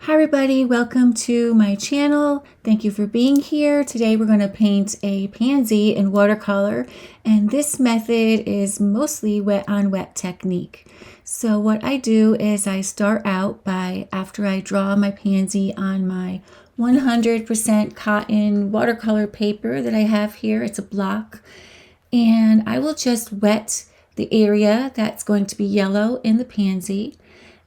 Hi everybody, welcome to my channel. Thank you for being here. Today we're going to paint a pansy in watercolor, and this method is mostly wet on wet technique. So what I do is I start out by, after I draw my pansy on my 100% cotton watercolor paper that I have here, it's a block, and I will just wet the area that's going to be yellow in the pansy.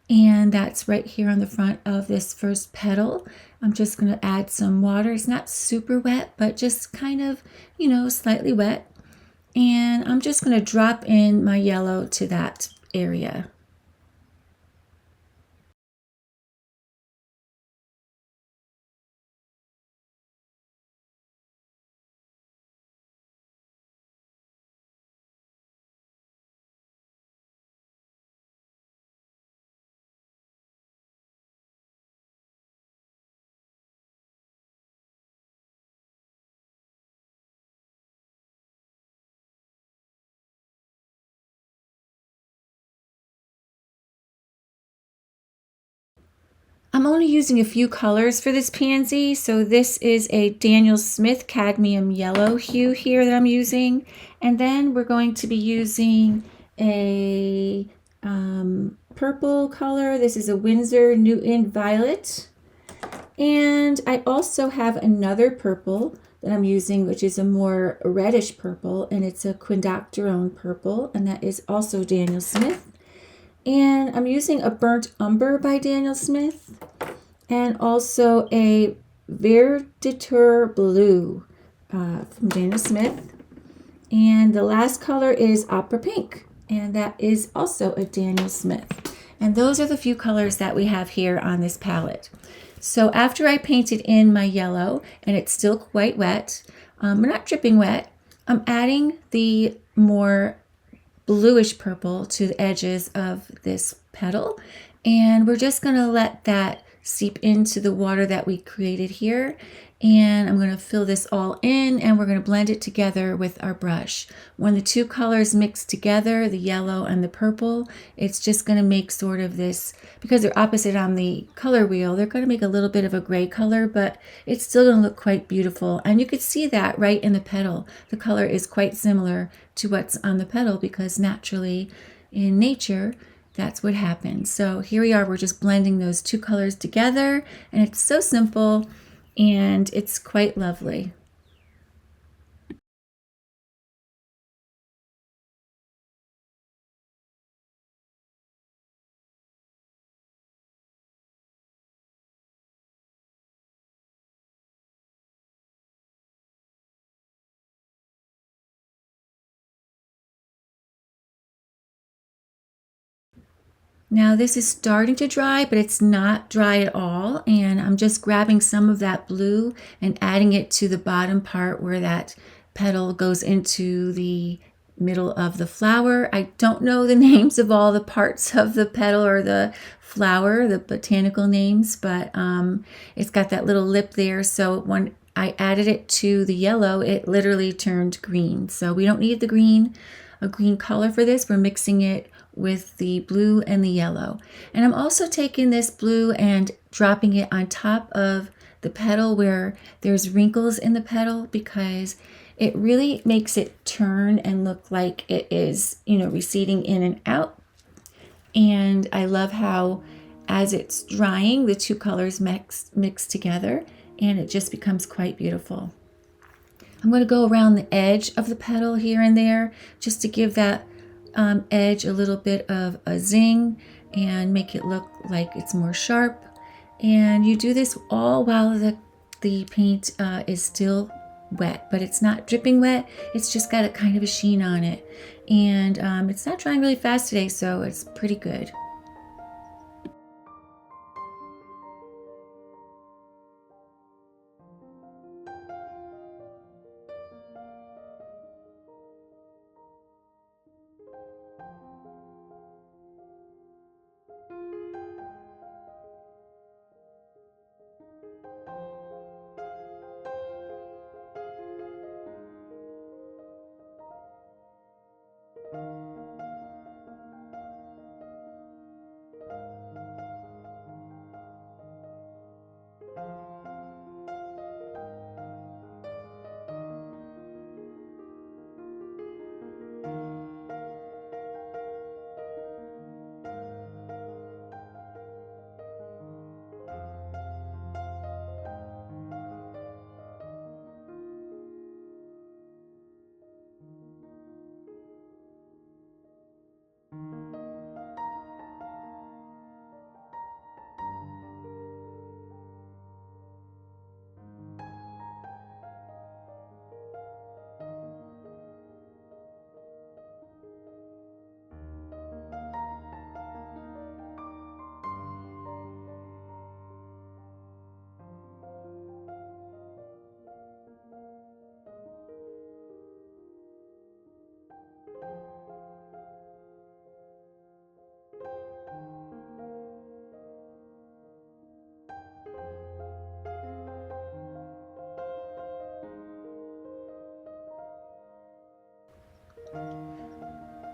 And that's right here on the front of this first petal. I'm just going to add some water. It's not super wet, but just kind of, slightly wet. And I'm just going to drop in my yellow to that area. I'm only using a few colors for this pansy, so this is a Daniel Smith Cadmium Yellow hue here that I'm using, and then we're going to be using a purple color. This is a Windsor Newton Violet, and I also have another purple that I'm using, which is a more reddish purple, and it's a Quinacridone Purple, and that is also Daniel Smith. And I'm using a Burnt Umber by Daniel Smith, and also a Verditer Blue from Daniel Smith. And the last color is Opera Pink, and that is also a Daniel Smith. And those are the few colors that we have here on this palette. So after I painted in my yellow, and it's still quite wet, we're not dripping wet, I'm adding the more bluish purple to the edges of this petal, and we're just going to let that seep into the water that we created here. And I'm going to fill this all in, and we're going to blend it together with our brush. When the two colors mix together, the yellow and the purple, it's just going to make sort of this, because they're opposite on the color wheel, they're going to make a little bit of a gray color, but it's still going to look quite beautiful. And you could see that right in the petal. The color is quite similar to what's on the petal, because naturally in nature, that's what happens. So here we are, we're just blending those two colors together, and it's so simple and it's quite lovely. Now this is starting to dry, but it's not dry at all. And I'm just grabbing some of that blue and adding it to the bottom part where that petal goes into the middle of the flower. I don't know the names of all the parts of the petal or the flower, the botanical names, but it's got that little lip there. So when I added it to the yellow, it literally turned green. So we don't need a green color for this. We're mixing it with the blue and the yellow. And I'm also taking this blue and dropping it on top of the petal where there's wrinkles in the petal, because it really makes it turn and look like it is, receding in and out. And I love how as it's drying, the two colors mix together, and it just becomes quite beautiful. I'm going to go around the edge of the petal here and there just to give that edge a little bit of a zing and make it look like it's more sharp. And you do this all while the paint is still wet, but it's not dripping wet. It's just got a kind of a sheen on it. And it's not drying really fast today, so it's pretty good.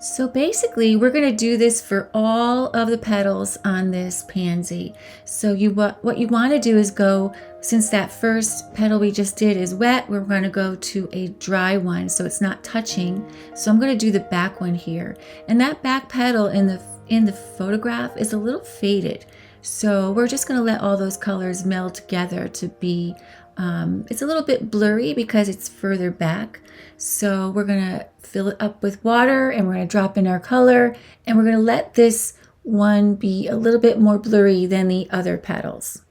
So basically, we're going to do this for all of the petals on this pansy. So what you want to do is go, since that first petal we just did is wet, we're going to go to a dry one so it's not touching. So I'm going to do the back one here. And that back petal in the photograph is a little faded. So we're just going to let all those colors meld together to be, it's a little bit blurry because it's further back. So we're going to fill it up with water and we're going to drop in our color and we're going to let this one be a little bit more blurry than the other petals.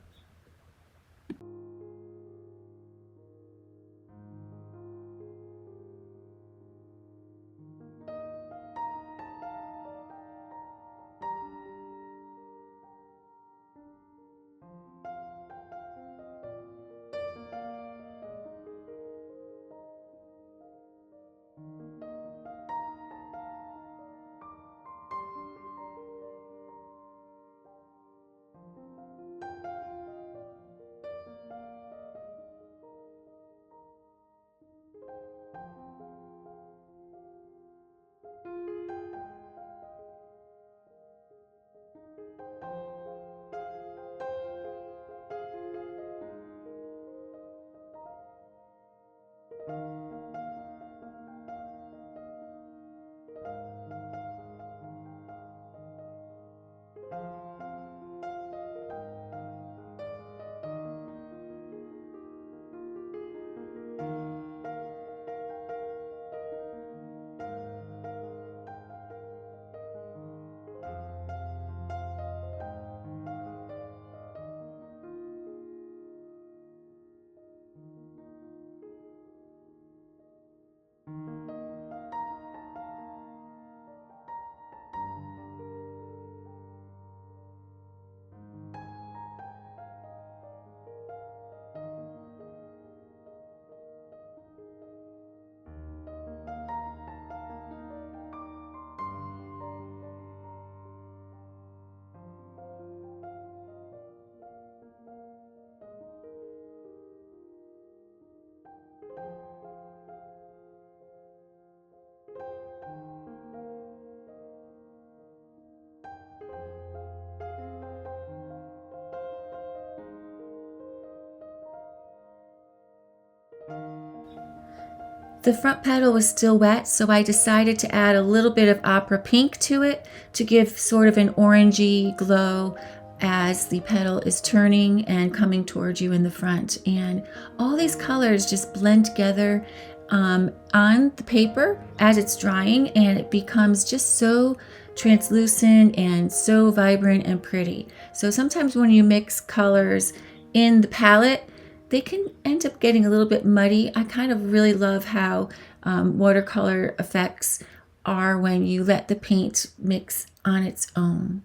The front petal was still wet, so I decided to add a little bit of opera pink to it to give sort of an orangey glow as the petal is turning and coming towards you in the front. And all these colors just blend together on the paper as it's drying, and it becomes just so translucent and so vibrant and pretty. So sometimes when you mix colors in the palette, they can end up getting a little bit muddy. I kind of really love how watercolor effects are when you let the paint mix on its own.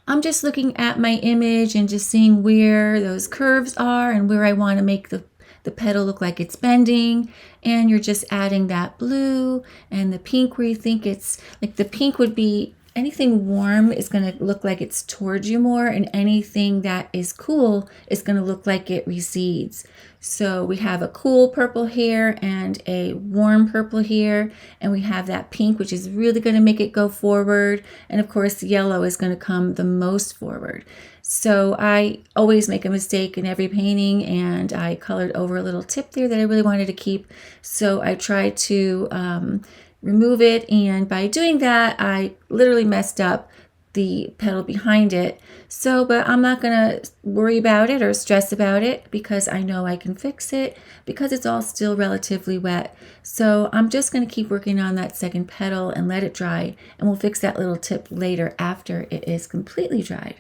I'm just looking at my image and just seeing where those curves are and where I want to make the petal look like it's bending. And you're just adding that blue and the pink where you think it's like the pink would be anything warm is going to look like it's towards you more, and anything that is cool is going to look like it recedes. So we have a cool purple here and a warm purple here, and we have that pink, which is really going to make it go forward. And of course, yellow is going to come the most forward. So I always make a mistake in every painting, and I colored over a little tip there that I really wanted to keep. So I tried to remove it, and by doing that I literally messed up the petal behind it. So, but I'm not gonna worry about it or stress about it because I know I can fix it because it's all still relatively wet. So I'm just gonna keep working on that second petal and let it dry, and we'll fix that little tip later after it is completely dried.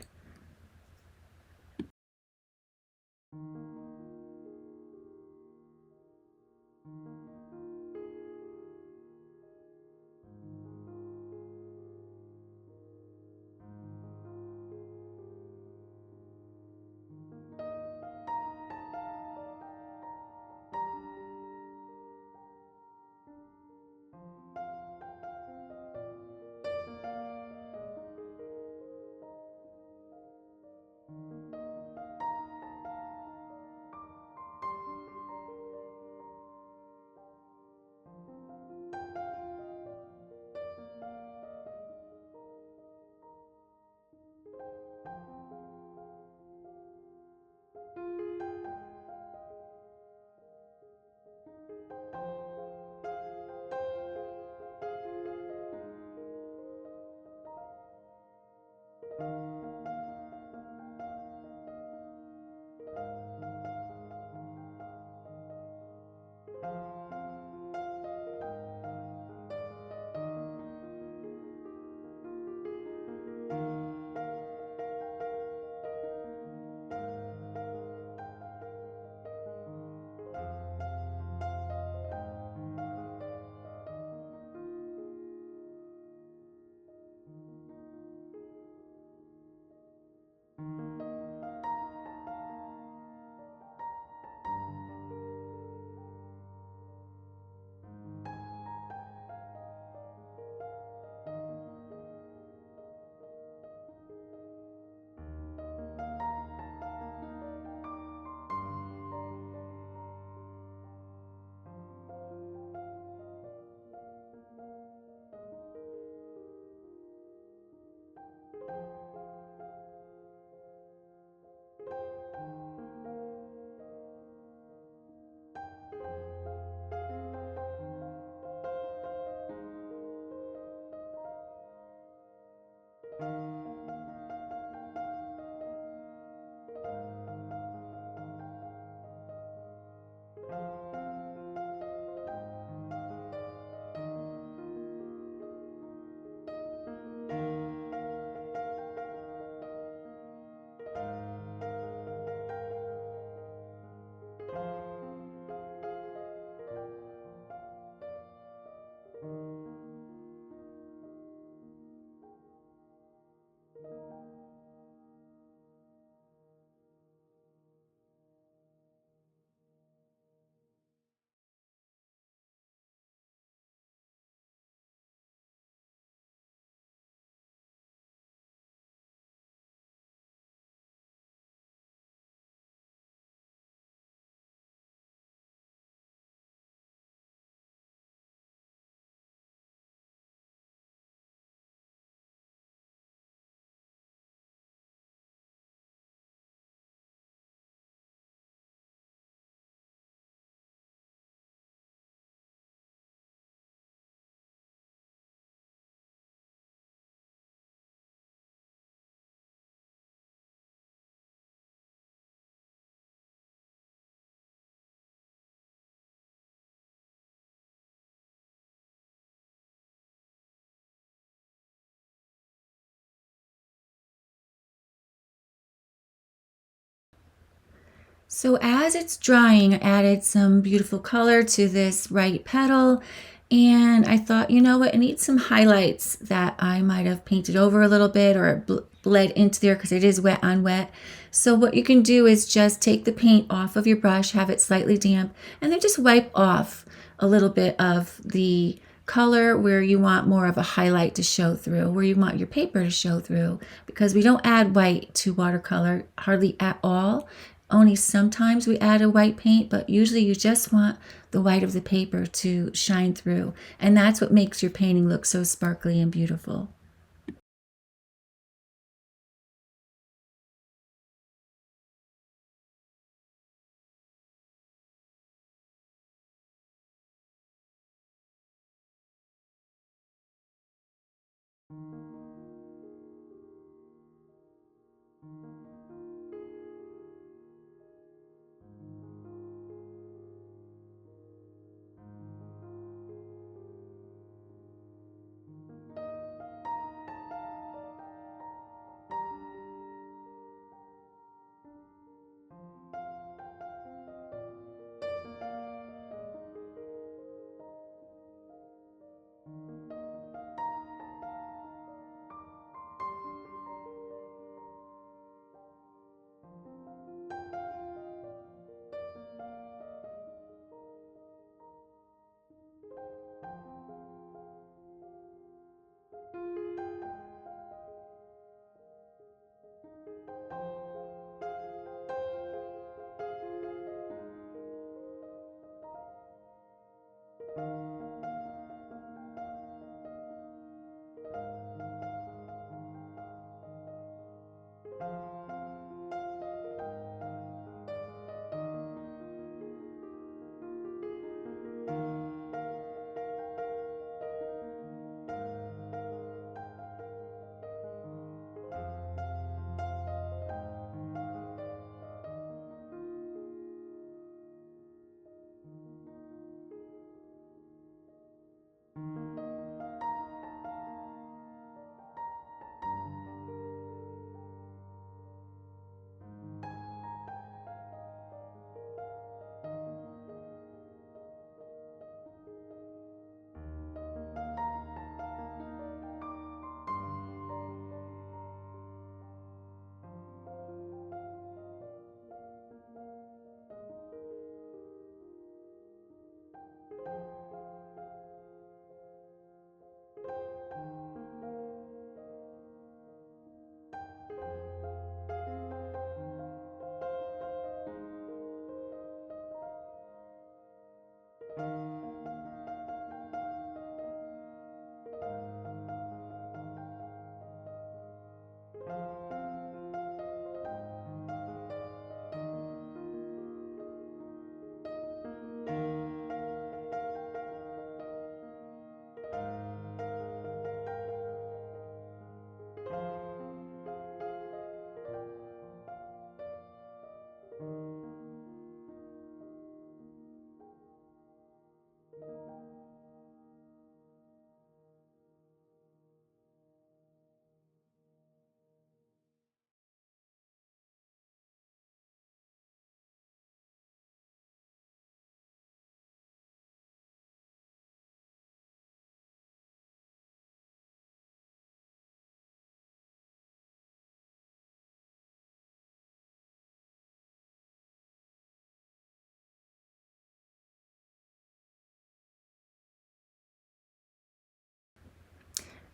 So as it's drying, I added some beautiful color to this right petal, and I thought, you know what, I need some highlights that I might have painted over a little bit or bled into there because it is wet on wet. So what you can do is just take the paint off of your brush, have it slightly damp, and then just wipe off a little bit of the color where you want more of a highlight to show through, where you want your paper to show through, because we don't add white to watercolor hardly at all. Only sometimes we add a white paint, but usually you just want the white of the paper to shine through, and that's what makes your painting look so sparkly and beautiful.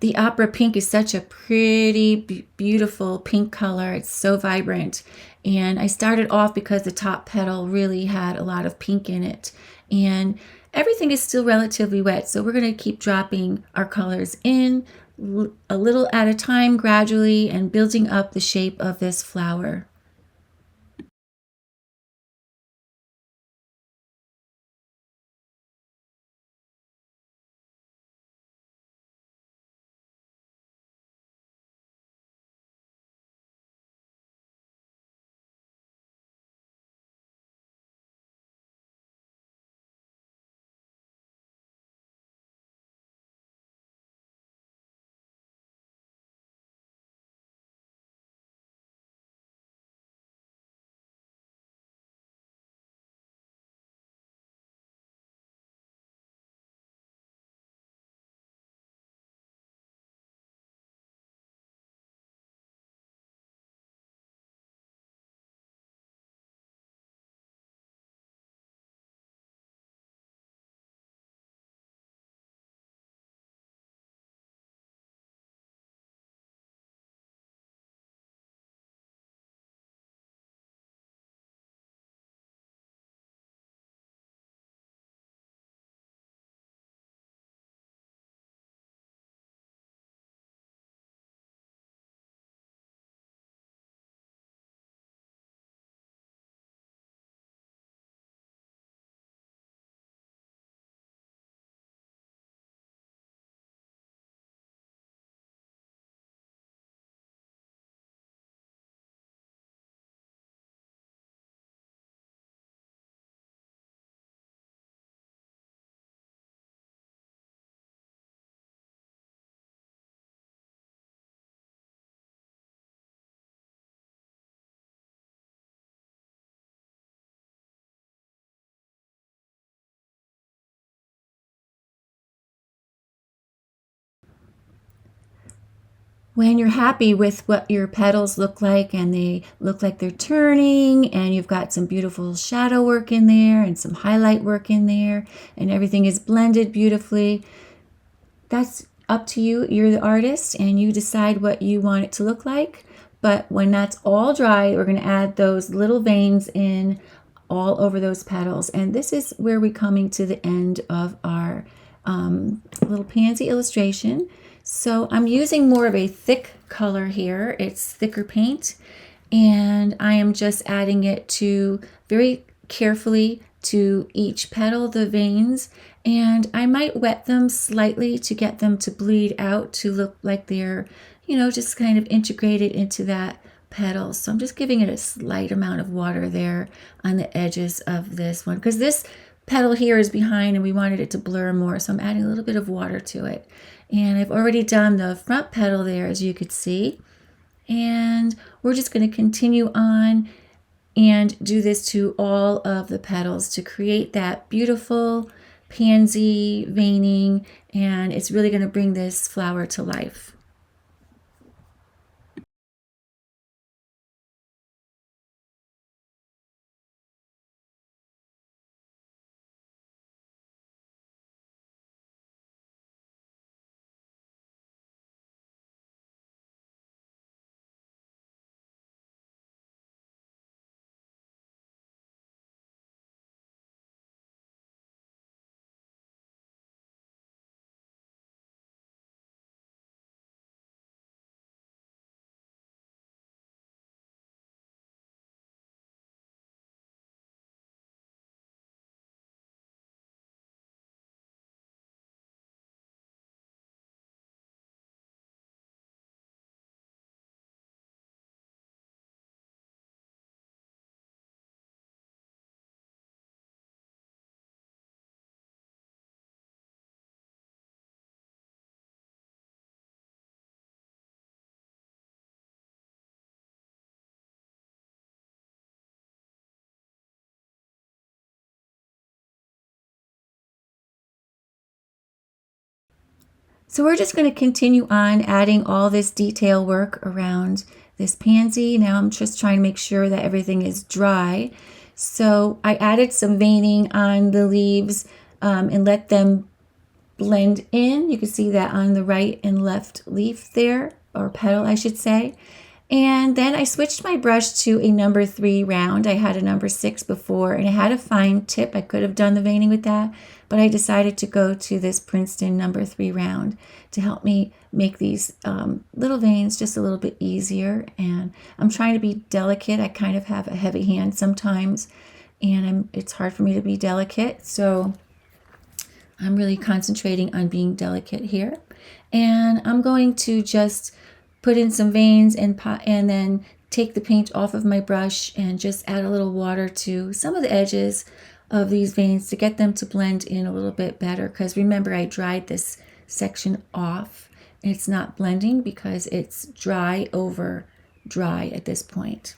The opera pink is such a pretty, beautiful pink color. It's so vibrant. And I started off because the top petal really had a lot of pink in it. And everything is still relatively wet, so we're going to keep dropping our colors in a little at a time gradually and building up the shape of this flower. When you're happy with what your petals look like and they look like they're turning and you've got some beautiful shadow work in there and some highlight work in there and everything is blended beautifully, that's up to you. You're the artist and you decide what you want it to look like. But when that's all dry, we're going to add those little veins in all over those petals. And this is where we're coming to the end of our little pansy illustration. So I'm using more of a thick color here. It's thicker paint. And I am just adding it to very carefully to each petal, the veins. And I might wet them slightly to get them to bleed out to look like they're, just kind of integrated into that petal. So I'm just giving it a slight amount of water there on the edges of this one because this petal here is behind and we wanted it to blur more. So I'm adding a little bit of water to it. And I've already done the front petal there, as you could see. And we're just going to continue on and do this to all of the petals to create that beautiful pansy veining, and it's really going to bring this flower to life. So we're just going to continue on adding all this detail work around this pansy. Now I'm just trying to make sure that everything is dry. So I added some veining on the leaves and let them blend in. You can see that on the right and left leaf there, or petal I should say. And then I switched my brush to a number 3 round. I had a number 6 before and it had a fine tip. I could have done the veining with that, but I decided to go to this Princeton number 3 round to help me make these little veins just a little bit easier. And I'm trying to be delicate. I kind of have a heavy hand sometimes and it's hard for me to be delicate. So I'm really concentrating on being delicate here. And I'm going to just put in some veins and then take the paint off of my brush and just add a little water to some of the edges of these veins to get them to blend in a little bit better. Because remember, I dried this section off and it's not blending because it's dry over dry at this point.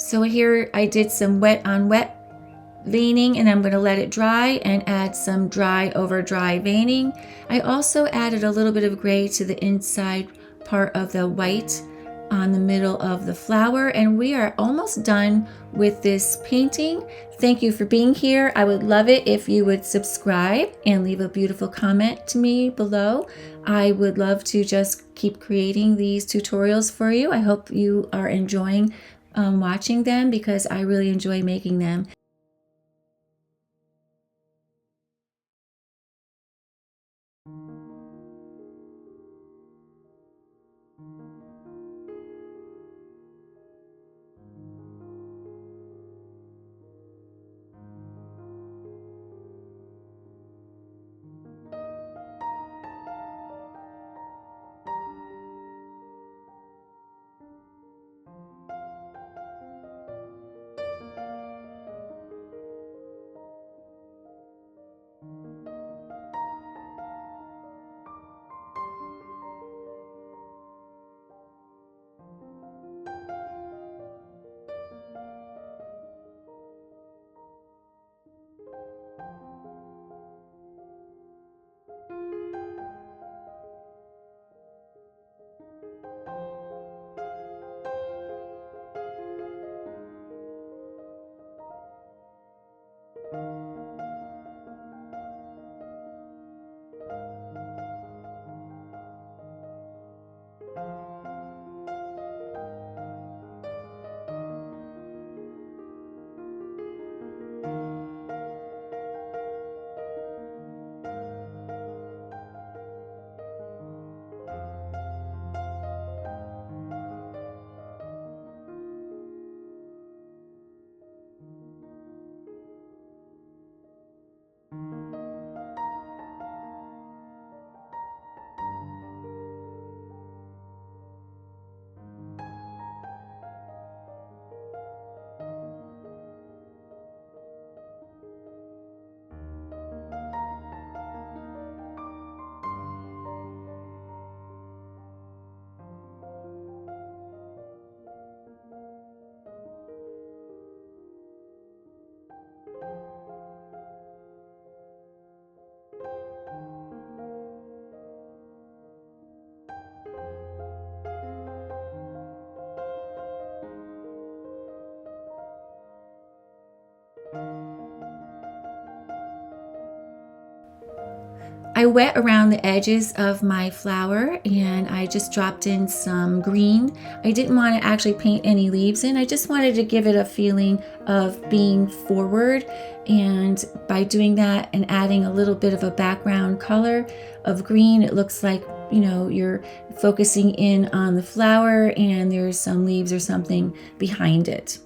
So here I did some wet on wet veining, and I'm going to let it dry and add some dry over dry veining. I also added a little bit of gray to the inside part of the white on the middle of the flower, and we are almost done with this painting. Thank you for being here. I would love it if you would subscribe and leave a beautiful comment to me below. I would love to just keep creating these tutorials for you. I hope you are enjoying watching them, because I really enjoy making them. I wet around the edges of my flower, and I just dropped in some green. I didn't want to actually paint any leaves in. I just wanted to give it a feeling of being forward, and by doing that and adding a little bit of a background color of green, it looks like, you know, you're focusing in on the flower and there's some leaves or something behind it.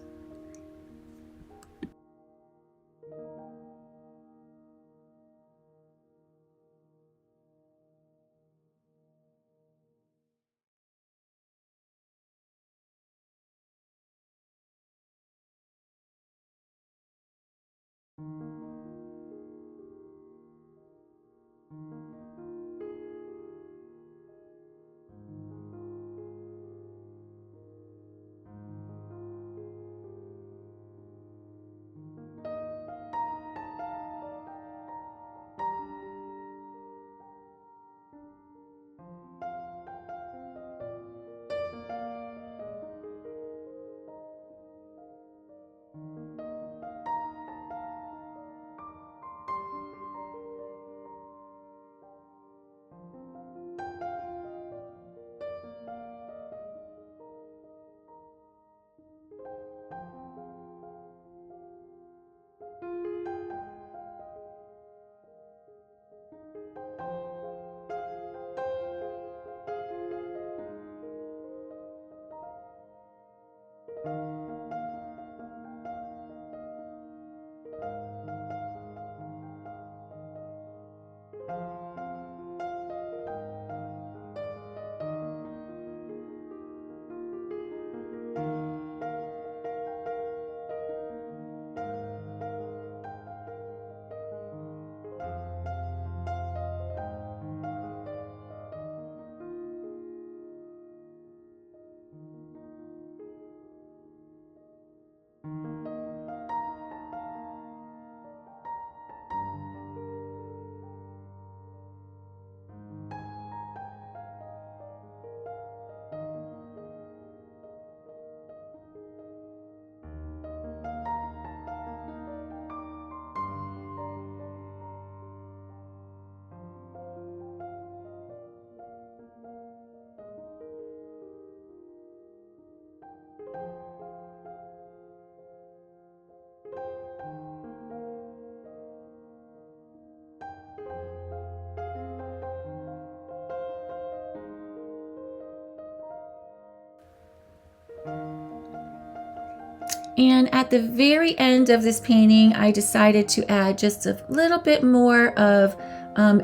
And at the very end of this painting, I decided to add just a little bit more of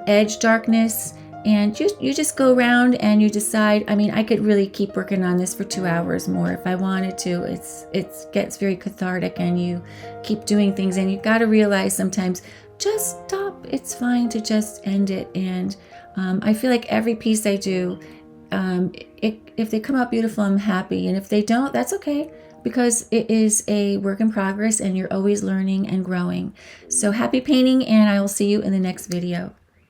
edge darkness. And you just go around and you decide. I mean, I could really keep working on this for 2 hours more if I wanted to. It gets very cathartic, and you keep doing things, and you got to realize sometimes just stop. It's fine to just end it. And I feel like every piece I do, if they come out beautiful, I'm happy, and if they don't, that's okay, because it is a work in progress and you're always learning and growing. So happy painting, and I will see you in the next video.